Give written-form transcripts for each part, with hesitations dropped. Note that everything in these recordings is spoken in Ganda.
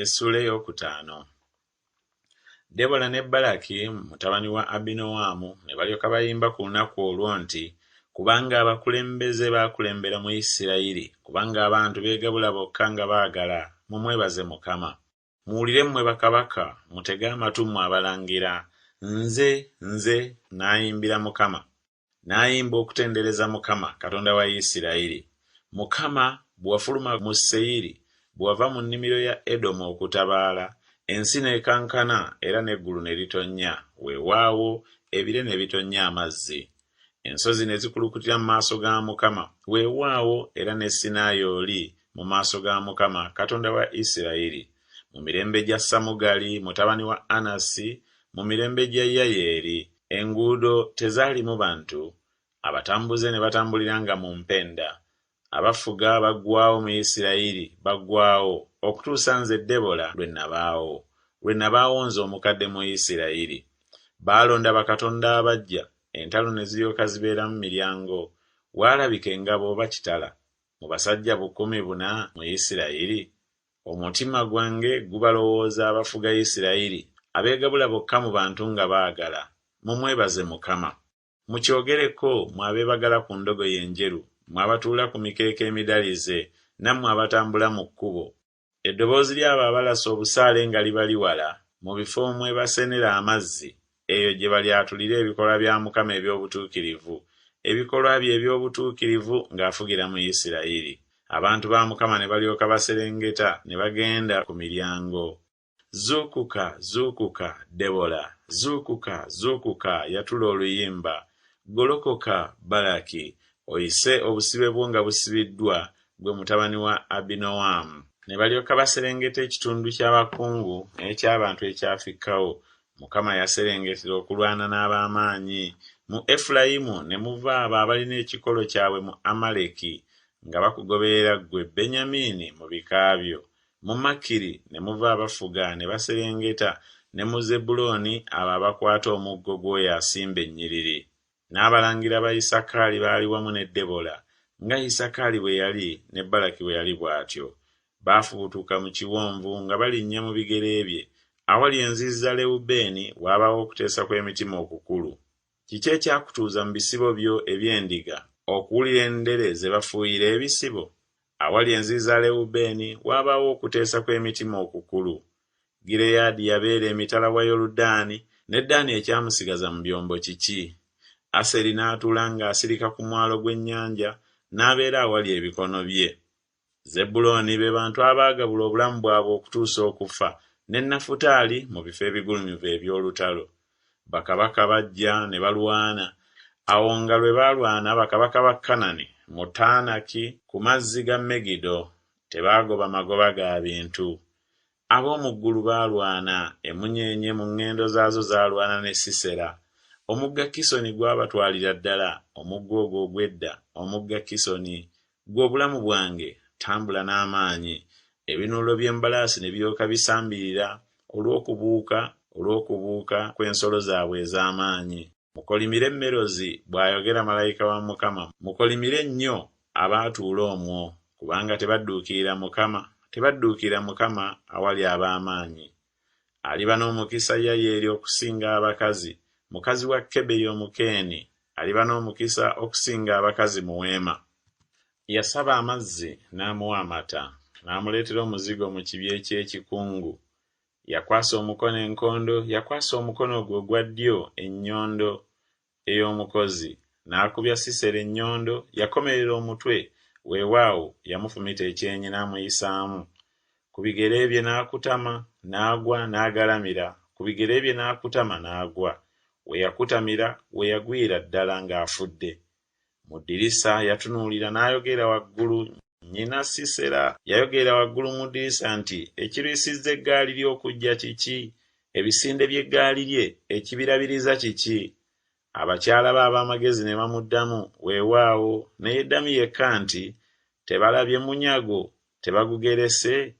Essuula ey'okutaano. Debola ne Balaki mutabani wa Abinoamu ne balyoka bayimba ku lunaku olwo nti, kubanga abakulembeze baakulembera mu Isirayiri, kubanga abantu beegabula bokka nga baagala, mumwebaze Mukama. Muwulire mmwe bakabaka, mutege amatu mmwe abalangira. Nze naayimbira Mukama. Naayimba okutendereza Mukama, Katonda wa Isirayiri. Mukama bw'afuluma mu Seyiri, bw'ava mu nnimiro ya Edomu okutabaala, ensi n'ekankana era n'eggulu ne litonnya, weewaawo ebire ne bitonnya amazzi. Ensozi ne zikulukutira mu maaso ga Mukama, weewaawo era ne Sinaayooli mu maaso ga Mukama, Katonda wa Isirayiri. Mu mirembe gya Samugali mutabani wa Anasi, mu mirembe gya Yayeeri, enguudo tezaalimu bantu, abatambuze ne batambuliranga mu mpenda. Abafuga baggwaawo mu Isirayiri, baggwaawo, okutuusa nze Debola lwe nabaawo nze omukadde mu Isirayiri. Baalonda bakatonda abaggya, entalo ne ziryoka zibeera mu miryango. Waalabika engabo oba kitala mu basajja 1,400 mu Isirayiri? Omutima gwange gubalowooza abafuga Isirayiri, abeegabula bokka mu bantu nga baagala. Mumwebaze Mukama. Mukyogereko mmwe abeebagala ku ndogoyi enjeru, mmwe abatuula ku mikeeka emidalize, nammwe abatambula mu kkubo. Eddoboozi ly'abo abalasa obusaale nga libali wala, mu bifo mwe basenera amazzi, eyo gye balyatulira ebikolwa bya Mukama eby'obutuukirivu, ebikolwa bye eby'obutuukirivu ng'afugira mu Isirayiri. Abantu ba Mukama ne balyoka baserengeta ne bagenda ku miryango. Zuukuka, zuukuka, Debola, zuukuka, zuukuka, yatula oluyimba. Golokoka, Balaki, oyise obusibe bwo nga busibiddwa, gwe mutabani wa Abinoamu. Ne balyoka baserengeta ekitundu ky'abakungu eky'abantu ekyafikkawo. Mukama yaserengetera okulwana n'ab'amaanyi. Mu Efulayimu ne muva abo abalina ekikolo kyabwe mu Amaleki, nga bakugoberera ggwe Benyamini mu bika byo. Mu Makiri ne muva abafuga ne baserengeta, ne mu Zebbulooni abo abakwata omuggo gw'oyo asimba ennyiriri. N'abalangira ba Isakaali baali wamu ne Debola, nga Isakaali bwe yali ne Balaki bwe yali bw'atyo. Baafubutuka mu kiwonvu nga balinnya mu bigere bye. Awali enzizi za Lewubeeni waabaawo okuteesa kw'emitima okukulu. Kiki ekyakutuuza mu bisibo byo eby'endiga okuwulira endere ze bafuuyira ebisibo? Awali enzizi za Lewubeeni waabaawo okuteesa kw'emitima okukulu. Gireyaadi yabeera emitala wa Yoludaani, ne Ddaani ekyamusigaza mu byombo kiki? Aseri n'atuula ng'asirika ku mwalo gw'ennyanja, n'abeera awali ebikono bye. Zebbulooni be bantu abaagabula obulamu bwabwe okutuusa okufa, ne Nafutaali mu bifo ebigulumivu eby'olutalo. Bakabaka bajja ne balwana. Awo nga lwe baalwana bakabaka ba Kanani mu Taanaki ku mazzi ga Megido, tebaagoba magoba ga bintu. Ab'omu ggulu baalwana, emunyeenye mu ŋŋendo zaazo zaalwana ne Sisera. Omugga Kisoni gwabatwalira ddala, omugga ogwo ogw'edda, omugga Kisoni. Gwe obulamu bwange, tambula n'amaanyi. Ebinuulo by'embalaasi ne biryoka bisambirira olw'okubuuka kw'ensolo zaabwe ez'amaanyi. Mukolimire Merozi, bw'ayogera malayika wa Mukama. Mukolimire nnyo abaatuula omwo, kubanga tebadduukirira Mukama awali ab'amaanyi. Aliba n'omukisa Yayeeri okusinga abakazi, mukazi wa Keberi Omukeeni, aliba n'omukisa okusinga abakazi mu weema. Yasaba amazzi n'amuwa amata, n'amuleetera omuzigo mu kibya eky'ekikungu. Yakwasa omukono enkondo, yakwasa omukono gwe ogwa ddyo ennyondo ey'omukozi, n'akubya Sisera ennyondo, yakomerera omutwe, weewaawo yamufumita ekyenyi n'amuyisaamu. Ku bigere bye n'akutama, n'agwa n'agalamira, ku bigere bye n'akutama n'agwa. We yakutamira we yagwira ddala ng'afudde. Mu ddirisa yatunuulira n'ayogera waggulu. Nnyina Sisera yayogera waggulu mu ddirisa nti, ekirwisizza eggaali lye okujja kiki? Ebisinde by'eggaali lye ekibirabiriza kiki? Abakyala be ab'amagezi ne bamuddamu, weewaawo, ne yeddamu yekka nti, tebalabye munyago, tebagugerese?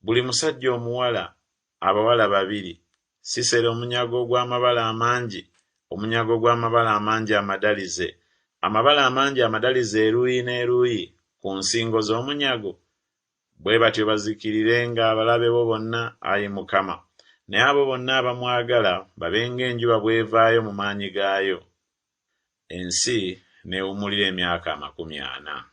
Buli musajja omuwala, abawala 2. Sisera omunyago ogw'amabala amangi, omunyago gw'amabala amangi amadalize, amabala amangi amadalize eruuyi n'eruuyi ku nsingo z'omunyago. bwe batyo bazikirirenga abalabe bo bonna, Ayi Mukama, naye abo bonna abamwagala babe ng'enjuba bw'evaayo mu maanyi gaayo, ensi n'ewummulira emyaka 40.